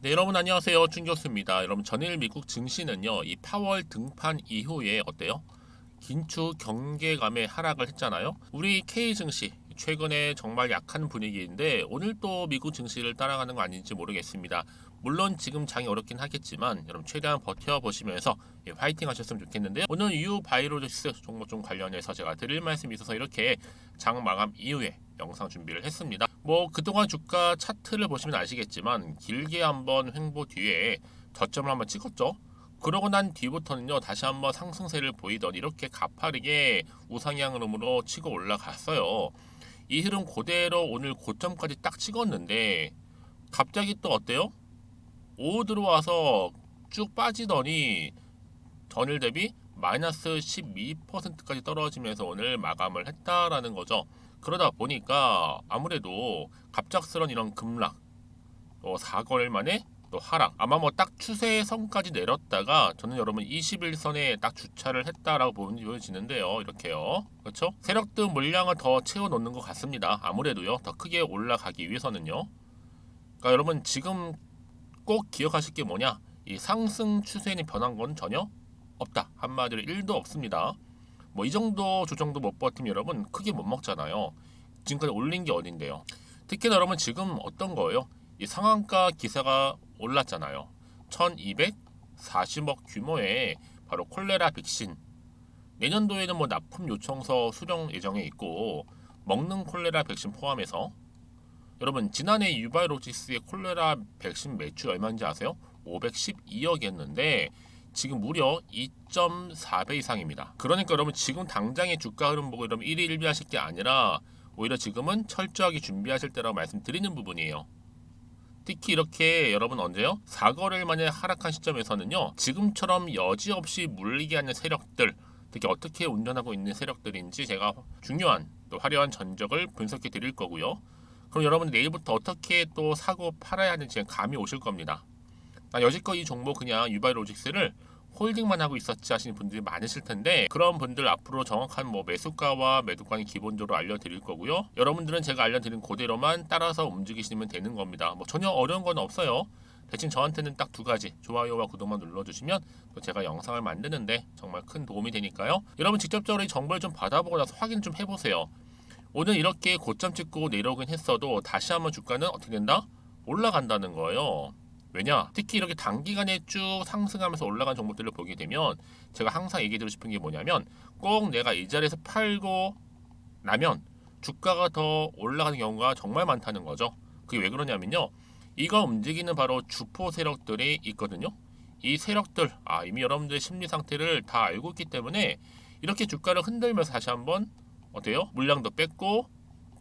네, 여러분 안녕하세요. 준 교수입니다. 여러분 전일 미국 증시는요, 이 파월 등판 이후에 어때요? 긴축 경계감에 하락을 했잖아요. 우리 K 증시 최근에 정말 약한 분위기인데 오늘 또 미국 증시를 따라가는 거 아닌지 모르겠습니다. 물론 지금 장이 어렵긴 하겠지만 여러분 최대한 버텨보시면서 화이팅 하셨으면 좋겠는데요. 오늘 유바이오로직스 종목 좀 관련해서 제가 드릴 말씀이 있어서 이렇게 장 마감 이후에 영상 준비를 했습니다. 뭐 그동안 주가 차트를 보시면 아시겠지만 길게 한번 횡보 뒤에 저점을 한번 찍었죠. 그러고 난 뒤부터는요 다시 한번 상승세를 보이던 이렇게 가파르게 우상향 흐름으로 치고 올라갔어요. 이 흐름 그대로 오늘 고점까지 딱 찍었는데 갑자기 또 어때요? 오후 들어와서 쭉 빠지더니 전일 대비 마이너스 12%까지 떨어지면서 오늘 마감을 했다라는 거죠. 그러다 보니까 아무래도 갑작스런 이런 급락, 또 4거래일 만에 또 하락. 아마 뭐 딱 추세선까지 내렸다가 저는 여러분 21선에 딱 주차를 했다라고 보여지는데요. 이렇게요. 그렇죠? 세력들 물량을 더 채워 놓는 것 같습니다. 아무래도요. 더 크게 올라가기 위해서는요. 그러니까 여러분 지금 꼭 기억하실 게 뭐냐? 이 상승 추세는 변한 건 전혀 없다. 한마디로 1도 없습니다. 뭐 이 정도 조정도 못 버티면 여러분 크게 못 먹잖아요. 지금까지 올린 게 어딘데요. 특히나 여러분 지금 어떤 거예요? 이 상한가 기사가 올랐잖아요. 1240억 규모의 바로 콜레라 백신. 내년도에는 뭐 납품 요청서 수령 예정에 있고 먹는 콜레라 백신 포함해서 여러분 지난해 유바이로직스의 콜레라 백신 매출 얼마인지 아세요? 512억이었는데 지금 무려 2.4배 이상입니다. 그러니까 여러분 지금 당장의 주가 흐름 보고 여러분 1위 1비 하실 게 아니라 오히려 지금은 철저하게 준비하실 때라고 말씀드리는 부분이에요. 특히 이렇게 여러분 언제요? 4거래일 만에 하락한 시점에서는요. 지금처럼 여지없이 물리게 하는 세력들, 특히 어떻게 운전하고 있는 세력들인지 제가 중요한 또 화려한 전적을 분석해 드릴 거고요. 그럼 여러분 내일부터 어떻게 또 사고 팔아야 하는지 감이 오실 겁니다. 나 여지껏 이 종목 그냥 유바이로직스를 홀딩만 하고 있었지 하시는 분들이 많으실 텐데 그런 분들 앞으로 정확한 뭐 매수가와 매도가는 기본적으로 알려드릴 거고요. 여러분들은 제가 알려드린 그대로만 따라서 움직이시면 되는 겁니다. 뭐 전혀 어려운 건 없어요. 대신 저한테는 딱 두 가지 좋아요와 구독만 눌러주시면 또 제가 영상을 만드는데 정말 큰 도움이 되니까요. 여러분 직접적으로 이 정보를 좀 받아보고 나서 확인 좀 해보세요. 오늘 이렇게 고점 찍고 내려오긴 했어도 다시 한번 주가는 어떻게 된다? 올라간다는 거예요. 왜냐? 특히 이렇게 단기간에 쭉 상승하면서 올라간 종목들을 보게 되면 제가 항상 얘기해드리고 싶은 게 뭐냐면 꼭 내가 이 자리에서 팔고 나면 주가가 더 올라가는 경우가 정말 많다는 거죠. 그게 왜 그러냐면요. 이거 움직이는 바로 주포 세력들이 있거든요. 이 세력들, 이미 여러분들의 심리 상태를 다 알고 있기 때문에 이렇게 주가를 흔들면서 다시 한번 어때요? 물량도 뺐고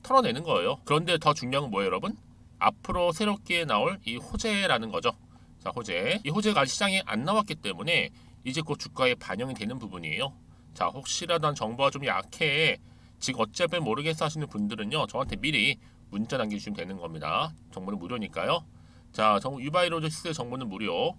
털어내는 거예요. 그런데 더 중요한 건 뭐예요, 여러분? 앞으로 새롭게 나올 이 호재라는 거죠. 자, 호재. 이 호재가 아직 시장에 안 나왔기 때문에 이제 곧 주가에 반영이 되는 부분이에요. 자, 혹시라도 한 정보가 좀 약해. 지금 어차피 모르겠어 하시는 분들은요. 저한테 미리 문자 남겨주시면 되는 겁니다. 정보는 무료니까요. 자, 유바이로직스 정보는 무료.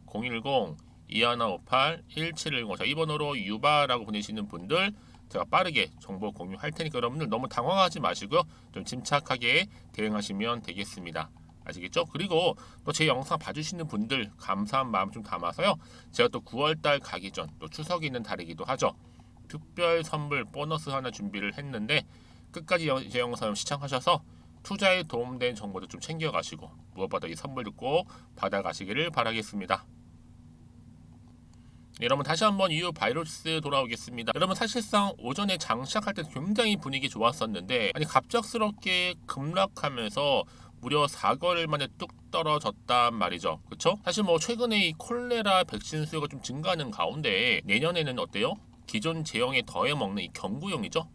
010-2158-1710. 자, 이 번호로 유바라고 보내시는 분들 제가 빠르게 정보 공유할 테니까 여러분들 너무 당황하지 마시고요. 좀 침착하게 대응하시면 되겠습니다. 아시겠죠? 그리고 또 제 영상 봐주시는 분들 감사한 마음 좀 담아서요. 제가 또 9월달 가기 전 또 추석이 있는 달이기도 하죠. 특별 선물 보너스 하나 준비를 했는데 끝까지 제 영상 시청하셔서 투자에 도움된 정보도 좀 챙겨가시고 무엇보다 이 선물도 꼭 받아가시기를 바라겠습니다. 여러분 다시 한번 이후 바이러스 돌아오겠습니다. 여러분 사실상 오전에 장시작할 때 굉장히 분위기 좋았었는데 아니 갑작스럽게 급락하면서 무려 4거래일 만에 뚝 떨어졌단 말이죠. 그쵸? 사실 뭐 최근에 이 콜레라 백신 수요가 좀 증가하는 가운데 내년에는 어때요? 기존 제형에 더해 먹는 이 경구용이죠.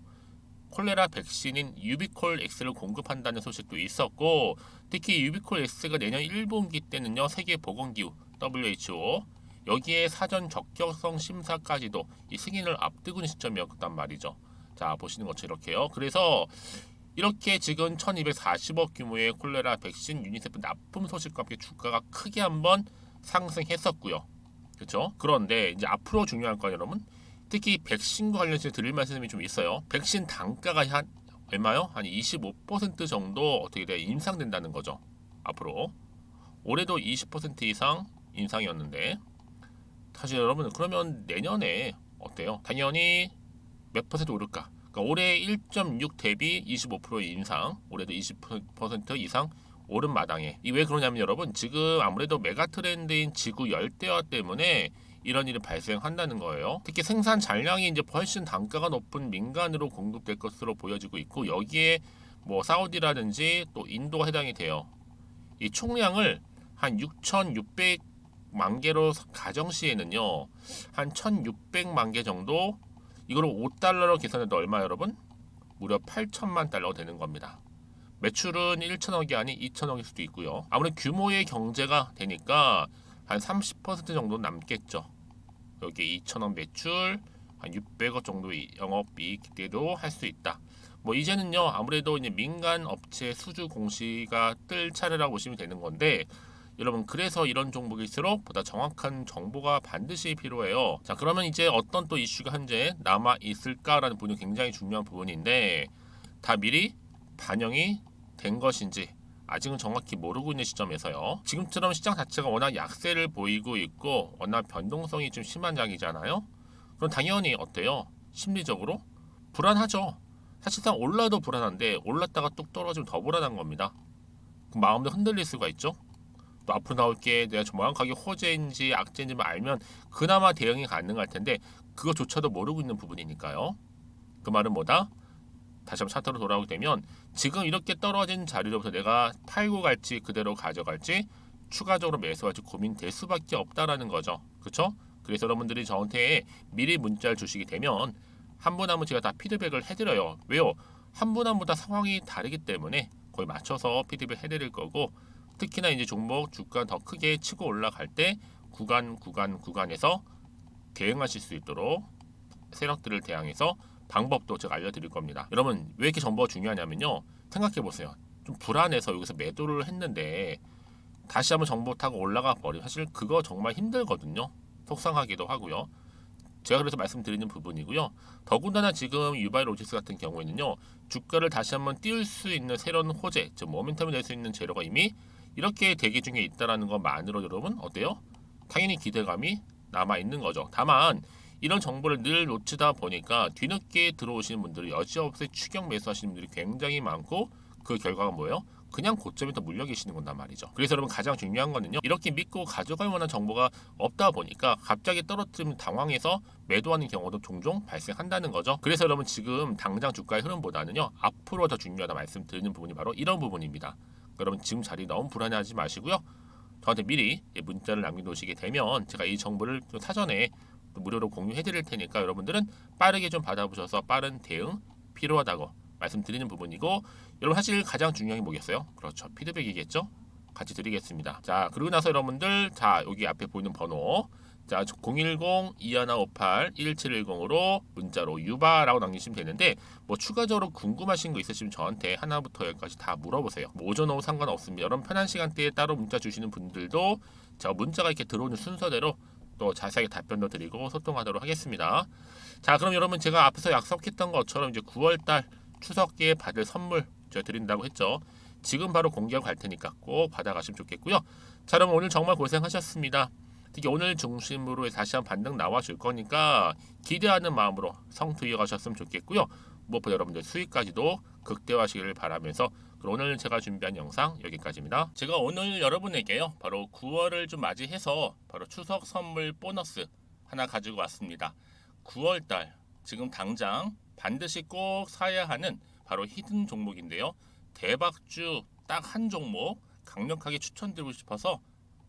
콜레라 백신인 유비콜 X를 공급한다는 소식도 있었고 특히 유비콜 X가 내년 1분기 때는요 세계보건기구 WHO 여기에 사전 적격성 심사까지도 이 승인을 앞두고 있는 시점이었단 말이죠. 자 보시는 것처럼 이렇게요. 그래서 이렇게 지금 1240억 규모의 콜레라 백신 유니세프 납품 소식과 함께 주가가 크게 한번 상승했었고요. 그렇죠? 그런데 이제 앞으로 중요한 건 여러분 특히 백신과 관련해서 드릴 말씀이 좀 있어요. 백신 단가가 한 얼마요? 한 25% 정도 어떻게 돼 인상된다는 거죠. 앞으로 올해도 20% 이상 인상이었는데 사실 여러분 그러면 내년에 어때요? 당연히 몇 퍼센트 오를까? 그러니까 올해 1.6 대비 25% 인상, 올해도 20% 이상 오른 마당에 이 왜 그러냐면 여러분 지금 아무래도 메가 트렌드인 지구 열대화 때문에 이런 일이 발생한다는 거예요. 특히 생산 잔량이 이제 훨씬 단가가 높은 민간으로 공급될 것으로 보여지고 있고 여기에 뭐 사우디라든지 또 인도가 해당이 돼요. 이 총량을 한 6,600만 개로 가정 시에는요. 한 1,600만 개 정도 이거를 5달러로 계산해도 얼마 여러분? 무려 8천만 달러가 되는 겁니다. 매출은 1천억이 아닌 2천억일 수도 있고요. 아무래도 규모의 경제가 되니까 한 30% 정도 남겠죠. 여기 2천억 매출, 한 600억 정도의 영업이익 기대도 할 수 있다. 뭐 이제는요 아무래도 이제 민간 업체 수주 공시가 뜰 차례라고 보시면 되는 건데 여러분 그래서 이런 종목일수록 보다 정확한 정보가 반드시 필요해요. 자 그러면 이제 어떤 또 이슈가 현재 남아 있을까라는 부분이 굉장히 중요한 부분인데 다 미리 반영이 된 것인지 아직은 정확히 모르고 있는 시점에서요. 지금처럼 시장 자체가 워낙 약세를 보이고 있고 워낙 변동성이 좀 심한 장이잖아요. 그럼 당연히 어때요? 심리적으로 불안하죠. 사실상 올라도 불안한데 올랐다가 뚝 떨어지면 더 불안한 겁니다. 그럼 마음도 흔들릴 수가 있죠. 또 앞으로 나올 게 내가 정확하게 호재인지 악재인지만 알면 그나마 대응이 가능할 텐데 그것조차도 모르고 있는 부분이니까요. 그 말은 뭐다? 다시 한번 차트로 돌아오게 되면 지금 이렇게 떨어진 자리로부터 내가 팔고 갈지 그대로 가져갈지 추가적으로 매수할지 고민될 수밖에 없다라는 거죠. 그렇죠? 그래서 여러분들이 저한테 미리 문자를 주시게 되면 한 분 한 분 제가 다 피드백을 해드려요. 왜요? 한 분 한 분 다 상황이 다르기 때문에 거의 맞춰서 피드백 해드릴 거고 특히나 이제 종목 주가 더 크게 치고 올라갈 때 구간에서 대응하실 수 있도록 세력들을 대항해서 방법도 제가 알려드릴 겁니다. 여러분 왜 이렇게 정보가 중요하냐면요. 생각해 보세요. 좀 불안해서 여기서 매도를 했는데 다시 한번 정보 타고 올라가 버리면 사실 그거 정말 힘들거든요. 속상하기도 하고요. 제가 그래서 말씀드리는 부분이고요. 더군다나 지금 유바이로직스 같은 경우에는요. 주가를 다시 한번 띄울 수 있는 새로운 호재, 즉 모멘텀이 될 수 있는 재료가 이미 이렇게 대기 중에 있다라는 것만으로 여러분 어때요? 당연히 기대감이 남아 있는 거죠. 다만 이런 정보를 늘 놓치다 보니까 뒤늦게 들어오시는 분들이 여지없이 추격 매수하시는 분들이 굉장히 많고 그 결과가 뭐예요? 그냥 고점에 더 물려 계시는 건단 말이죠. 그래서 여러분 가장 중요한 거는요. 이렇게 믿고 가져갈 만한 정보가 없다 보니까 갑자기 떨어뜨리면 당황해서 매도하는 경우도 종종 발생한다는 거죠. 그래서 여러분 지금 당장 주가의 흐름보다는요. 앞으로 더 중요하다 말씀드리는 부분이 바로 이런 부분입니다. 여러분 지금 자리 너무 불안해하지 마시고요. 저한테 미리 문자를 남겨놓으시게 되면 제가 이 정보를 사전에 무료로 공유해 드릴 테니까 여러분들은 빠르게 좀 받아보셔서 빠른 대응 필요하다고 말씀드리는 부분이고 여러분 사실 가장 중요한 게 뭐겠어요? 그렇죠. 피드백이겠죠? 같이 드리겠습니다. 자 그러고 나서 여러분들 자 여기 앞에 보이는 번호 자 010-2158-1710으로 문자로 유바라고 남기시면 되는데 뭐 추가적으로 궁금하신 거 있으시면 저한테 하나부터 열까지 다 물어보세요. 뭐 오전 오후 상관없습니다. 여러분 편한 시간대에 따로 문자 주시는 분들도 제가 문자가 이렇게 들어오는 순서대로 또 자세하게 답변도 드리고 소통하도록 하겠습니다. 자 그럼 여러분 제가 앞에서 약속했던 것처럼 이제 9월달 추석기에 받을 선물 제가 드린다고 했죠. 지금 바로 공개하고 갈 테니까 꼭 받아가시면 좋겠고요. 자 여러분 오늘 정말 고생하셨습니다. 특히 오늘 중심으로 다시 한번 반등 나와줄 거니까 기대하는 마음으로 성투 이어가셨으면 좋겠고요. 무엇보다 여러분들 수익까지도 극대화하시기를 바라면서 그럼 오늘 제가 준비한 영상 여기까지입니다. 제가 오늘 여러분에게요 바로 9월을 좀 맞이해서 바로 추석 선물 보너스 하나 가지고 왔습니다. 9월달 지금 당장 반드시 꼭 사야 하는 바로 히든 종목인데요. 대박주 딱 한 종목 강력하게 추천드리고 싶어서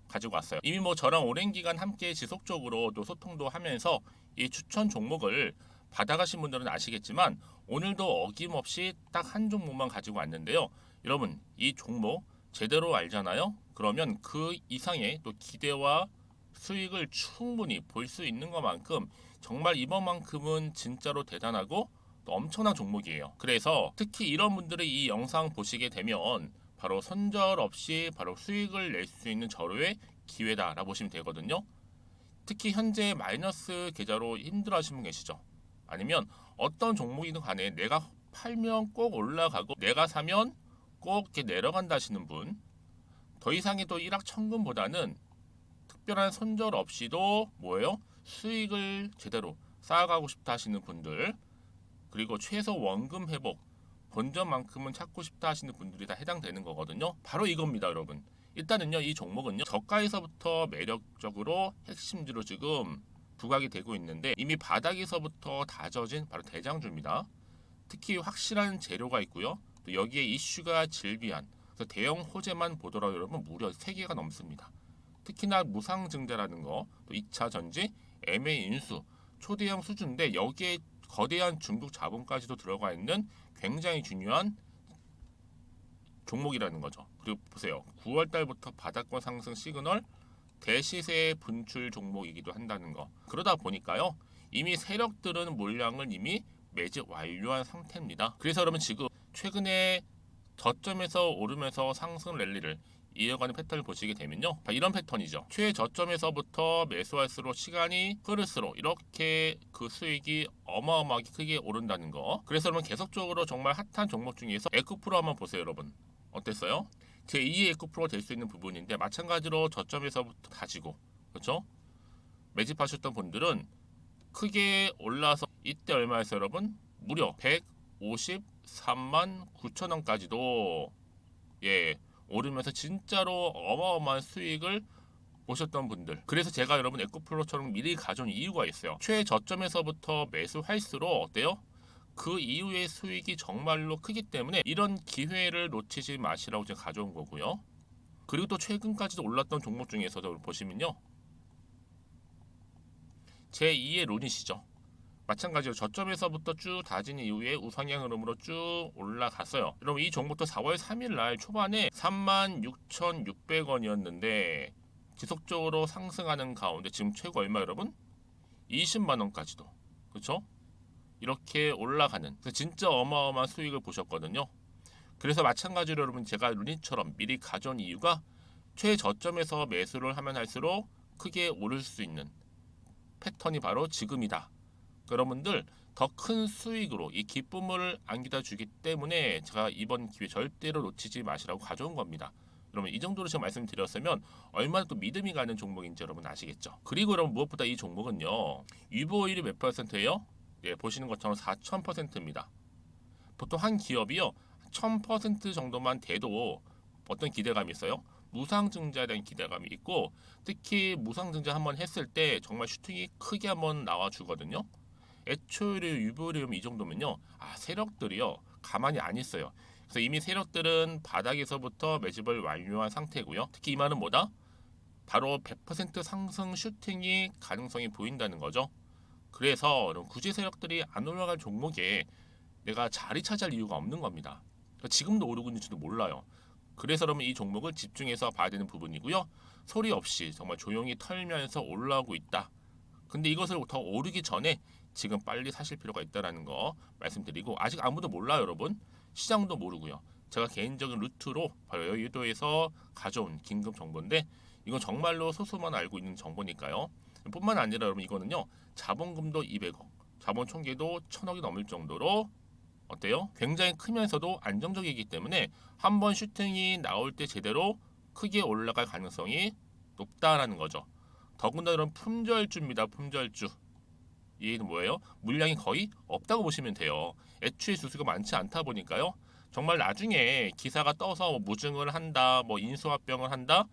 가지고 왔어요. 이미 뭐 저랑 오랜 기간 함께 지속적으로 또 소통도 하면서 이 추천 종목을 받아가신 분들은 아시겠지만 오늘도 어김없이 딱 한 종목만 가지고 왔는데요. 여러분 이 종목 제대로 알잖아요. 그러면 그 이상의 또 기대와 수익을 충분히 볼 수 있는 것만큼 정말 이번만큼은 진짜로 대단하고 또 엄청난 종목이에요. 그래서 특히 이런 분들이 이 영상 보시게 되면 바로 손절 없이 바로 수익을 낼 수 있는 절호의 기회다라고 보시면 되거든요. 특히 현재 마이너스 계좌로 힘들어하시는 분 계시죠? 아니면 어떤 종목이든 간에 내가 팔면 꼭 올라가고 내가 사면 꼭 이렇게 내려간다 하시는 분 더 이상의 또 일확천금보다는 특별한 손절 없이도 뭐예요? 수익을 제대로 쌓아가고 싶다 하시는 분들, 그리고 최소 원금 회복, 본전만큼은 찾고 싶다 하시는 분들이 다 해당되는 거거든요. 바로 이겁니다, 여러분. 일단은요, 이 종목은요, 저가에서부터 매력적으로 핵심주로 지금 부각이 되고 있는데 이미 바닥에서부터 다져진 바로 대장주입니다. 특히 확실한 재료가 있고요. 또 여기에 이슈가 질비한, 그래서 대형 호재만 보더라도 여러분 무려 3개가 넘습니다. 특히나 무상증자라는 거, 또 2차 전지, MA 인수, 초대형 수준인데 여기에 거대한 중국 자본까지도 들어가 있는 굉장히 중요한 종목이라는 거죠. 그리고 보세요. 9월 달부터 바닥권 상승 시그널, 대시세 분출 종목이기도 한다는 거. 그러다 보니까요. 이미 세력들은 물량을 이미 매집 완료한 상태입니다. 그래서 여러분 지금 최근에 저점에서 오르면서 상승 랠리를 이어가는 패턴을 보시게 되면요. 이런 패턴이죠. 최저점에서부터 매수할수록 시간이 흐를수록 이렇게 그 수익이 어마어마하게 크게 오른다는 거. 그래서 여러분 계속적으로 정말 핫한 종목 중에서 에코프로 한번 보세요, 여러분. 어땠어요? 제2의 에코프로가 될 수 있는 부분인데 마찬가지로 저점에서부터 다지고 그렇죠? 매집하셨던 분들은 크게 올라서 이때 얼마였어요, 여러분? 무려 153만 9천 원까지도 오르면서 진짜로 어마어마한 수익을 보셨던 분들. 그래서 제가 여러분 에코플로처럼 미리 가져온 이유가 있어요. 최저점에서부터 매수할수록 어때요? 그 이후의 수익이 정말로 크기 때문에 이런 기회를 놓치지 마시라고 제가 가져온 거고요. 그리고 또 최근까지도 올랐던 종목 중에서도 보시면요. 제2의 룬이시죠. 마찬가지로 저점에서부터 쭉 다진 이후에 우상향 흐름으로 쭉 올라갔어요. 여러분 이 종목도 4월 3일 날 초반에 36,600원이었는데 지속적으로 상승하는 가운데 지금 최고 얼마 여러분? 20만 원까지도. 그렇죠? 이렇게 올라가는 그래서 진짜 어마어마한 수익을 보셨거든요. 그래서 마찬가지로 여러분 제가 루닛처럼 미리 가져온 이유가 최저점에서 매수를 하면 할수록 크게 오를 수 있는 패턴이 바로 지금이다. 여러분들 더 큰 수익으로 이 기쁨을 안겨다 주기 때문에 제가 이번 기회 절대로 놓치지 마시라고 가져온 겁니다. 여러분 이 정도로 제가 말씀드렸으면 얼마나 또 믿음이 가는 종목인지 여러분 아시겠죠? 그리고 여러분 무엇보다 이 종목은요. 유보율이 몇 %예요? 보시는 것처럼 4,000%입니다. 보통 한 기업이요. 1,000% 정도만 돼도 어떤 기대감이 있어요? 무상증자에 대한 기대감이 있고 특히 무상증자 한번 했을 때 정말 슈팅이 크게 한번 나와주거든요. 애초에 유보율이 이 정도면요. 세력들이요. 가만히 안 있어요. 그래서 이미 세력들은 바닥에서부터 매집을 완료한 상태고요. 특히 이 말은 뭐다? 바로 100% 상승 슈팅이 가능성이 보인다는 거죠. 그래서 굳이 세력들이 안 올라갈 종목에 내가 자리 차지할 이유가 없는 겁니다. 지금도 오르고 있는지도 몰라요. 그래서 그러면 이 종목을 집중해서 봐야 되는 부분이고요. 소리 없이 정말 조용히 털면서 올라오고 있다. 근데 이것을 더 오르기 전에 지금 빨리 사실 필요가 있다는 거 말씀드리고 아직 아무도 몰라요, 여러분. 시장도 모르고요. 제가 개인적인 루트로 바로 여의도에서 가져온 긴급 정보인데 이건 정말로 소수만 알고 있는 정보니까요. 뿐만 아니라 여러분 이거는요. 자본금도 200억, 자본 총계도 1,000억이 넘을 정도로 어때요? 굉장히 크면서도 안정적이기 때문에 한번 슈팅이 나올 때 제대로 크게 올라갈 가능성이 높다라는 거죠. 더군다나 이런 품절주입니다. 품절주. 얘는 뭐예요? 물량이 거의 없다고 보시면 돼요. 애초에 수수가 많지 않다 보니까요. 정말 나중에 기사가 떠서 뭐 무증을 한다, 뭐 인수합병을 한다,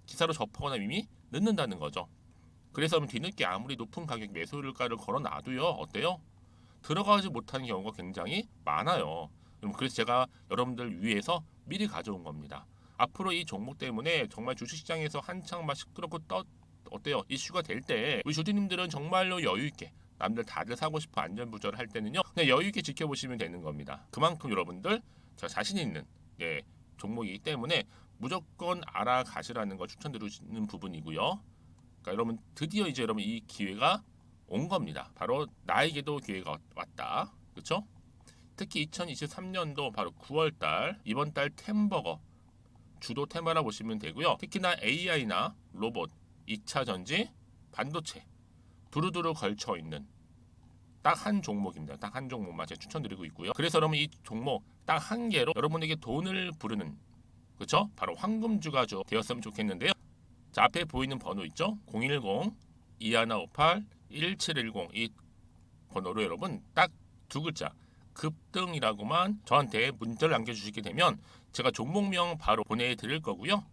기사로 접하거나 이미 늦는다는 거죠. 그래서 뒤늦게 아무리 높은 가격 매수가를 걸어놔도요. 어때요? 들어가지 못하는 경우가 굉장히 많아요. 그래서 제가 여러분들 위해서 미리 가져온 겁니다. 앞으로 이 종목 때문에 정말 주식시장에서 한창 막 시끄럽고 어때요? 이슈가 될 때 우리 주주님들은 정말로 여유 있게 남들 다들 사고 싶어 안전부절 할 때는요. 그냥 여유 있게 지켜보시면 되는 겁니다. 그만큼 여러분들 제가 자신 있는 종목이기 때문에 무조건 알아가시라는 거 추천드리는 부분이고요. 그러니까 여러분 드디어 이제 여러분 이 기회가 온 겁니다. 바로 나에게도 기회가 왔다. 그렇죠? 특히 2023년도 바로 9월달 이번 달 템버거 주도 테마라 보시면 되고요. 특히나 AI나 로봇, 2차 전지, 반도체 두루두루 걸쳐 있는 딱 한 종목입니다. 딱 한 종목만 제가 추천드리고 있고요. 그래서 여러분 이 종목 딱 한 개로 여러분에게 돈을 부르는 그쵸? 바로 황금주가 되었으면 좋겠는데요. 자, 앞에 보이는 번호 있죠? 010-2158-1710 이 번호로 여러분 딱 두 글자 급등이라고만 저한테 문자를 남겨주시게 되면 제가 종목명 바로 보내드릴 거고요.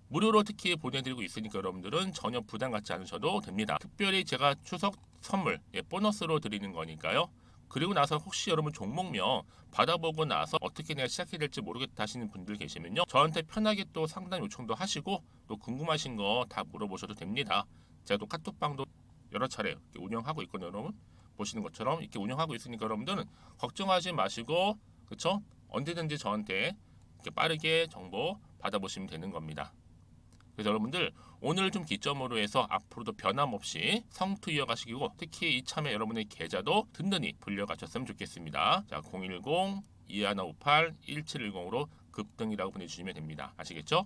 무료로 특히 보내드리고 있으니까 여러분들은 전혀 부담 갖지 않으셔도 됩니다. 특별히 제가 추석 선물 보너스로 드리는 거니까요. 그리고 나서 혹시 여러분 종목명 받아보고 나서 어떻게 내가 시작해야 될지 모르겠다 하시는 분들 계시면요, 저한테 편하게 또 상담 요청도 하시고 또 궁금하신 거 다 물어보셔도 됩니다. 제가 또 카톡방도 여러 차례 이렇게 운영하고 있거든요. 여러분 보시는 것처럼 이렇게 운영하고 있으니까 여러분들은 걱정하지 마시고, 그쵸? 언제든지 저한테 이렇게 빠르게 정보 받아보시면 되는 겁니다. 그래서 여러분들 오늘 좀 기점으로 해서 앞으로도 변함없이 성투 이어가시고, 특히 이참에 여러분의 계좌도 든든히 불려가셨으면 좋겠습니다. 자, 010-2158-1710으로 급등이라고 보내주시면 됩니다. 아시겠죠?